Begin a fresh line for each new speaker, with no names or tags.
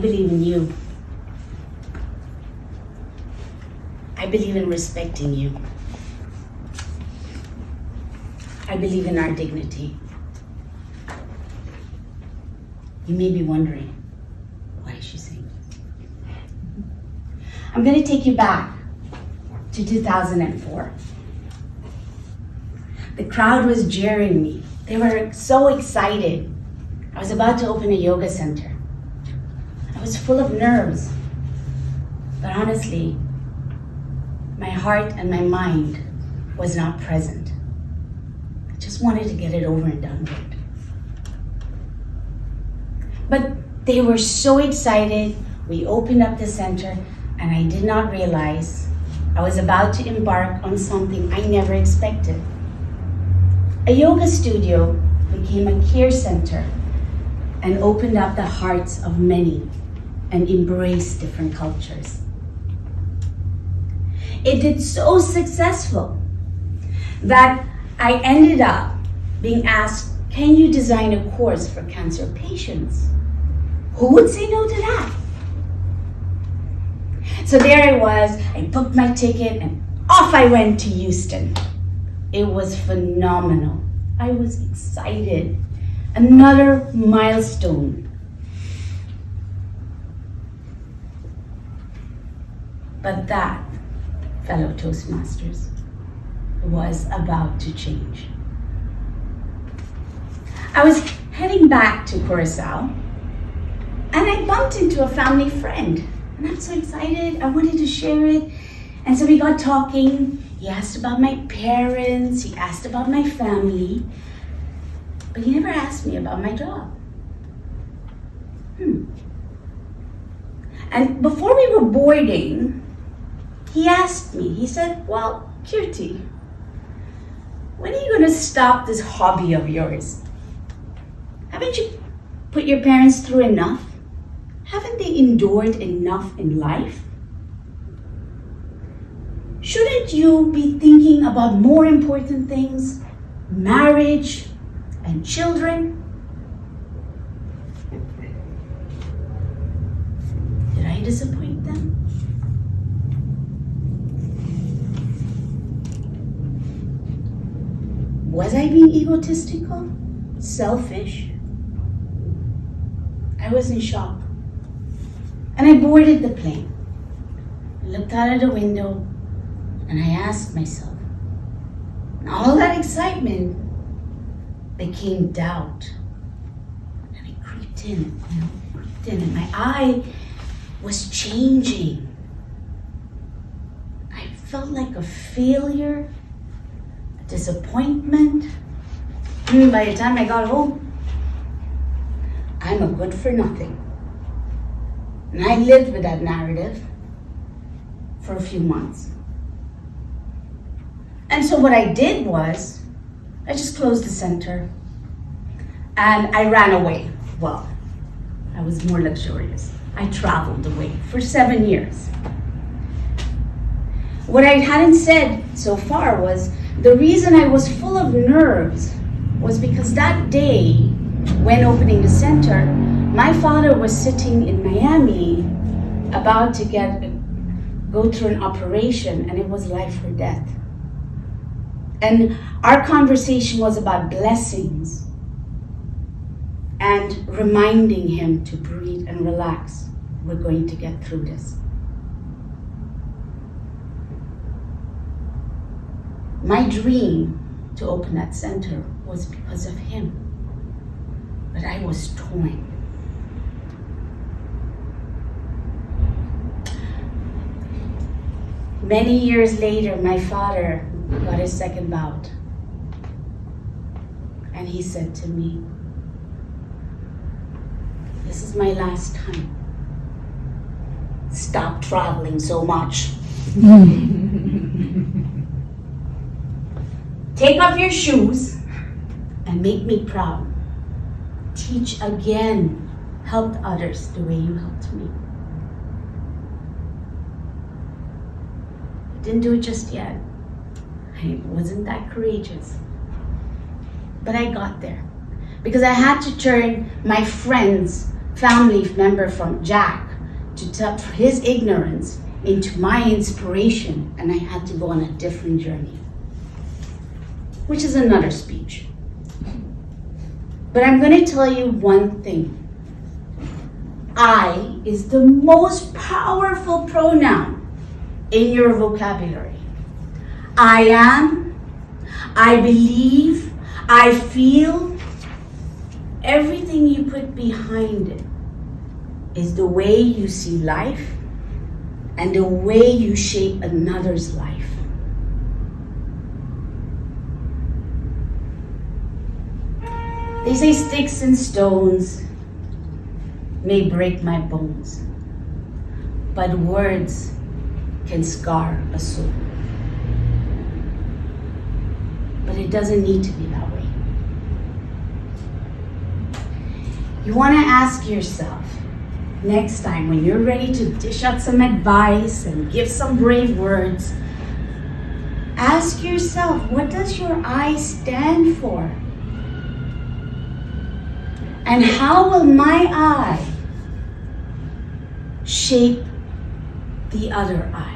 believe in you. I believe in respecting you. I believe in our dignity. You may be wondering, why is she saying this? I'm going to take you back to 2004. The crowd was jeering me. They were so excited. I was about to open a yoga center. I was full of nerves. But honestly, my heart and my mind was not present. I just wanted to get it over and done with. But they were so excited. We opened up the center, and I did not realize I was about to embark on something I never expected. A yoga studio became a care center and opened up the hearts of many and embraced different cultures. It did so successful that I ended up being asked, can you design a course for cancer patients? Who would say no to that? So there I was, I booked my ticket and off I went to Houston. It was phenomenal. I was excited. Another milestone. But that, fellow Toastmasters, was about to change. I was heading back to Curacao, and I bumped into a family friend. And I'm so excited, I wanted to share it. And so we got talking. He asked about my parents, he asked about my family, but he never asked me about my job. And before we were boarding, he asked me, he said, well, Kirti, when are you going to stop this hobby of yours? Haven't you put your parents through enough? Haven't they endured enough in life? Shouldn't you be thinking about more important things, marriage and children? Did I disappoint them? Was I being egotistical? Selfish? I was in shock. And I boarded the plane. I looked out of the window and I asked myself, all that excitement became doubt. And it creeped in, and my eye was changing. I felt like a failure, a disappointment. By the time I got home, I'm a good for nothing. And I lived with that narrative for a few months. And so what I did was, I just closed the center and I ran away. Well, I was more luxurious. I traveled away for 7 years. What I hadn't said so far was, the reason I was full of nerves was because that day, when opening the center, my father was sitting in Miami about to go through an operation, and it was life or death. And our conversation was about blessings and reminding him to breathe and relax. We're going to get through this. My dream to open that center was because of him, but I was torn. Many years later, my father got his second bout. And he said to me, this is my last time. Stop traveling so much. Take off your shoes and make me proud. Teach again. Help others the way you helped me. I didn't do it just yet. I wasn't that courageous. But I got there because I had to turn my friends family member from Jack to tap his ignorance into my inspiration, and I had to go on a different journey, which is another speech. But I'm going to tell you one thing. I is the most powerful pronoun in your vocabulary. I am, I believe, I feel. Everything you put behind it is the way you see life and the way you shape another's life. They say sticks and stones may break my bones, but words can scar a soul. But it doesn't need to be that way. You want to ask yourself, next time when you're ready to dish out some advice and give some brave words, ask yourself, what does your I stand for? And how will my I shape the other I?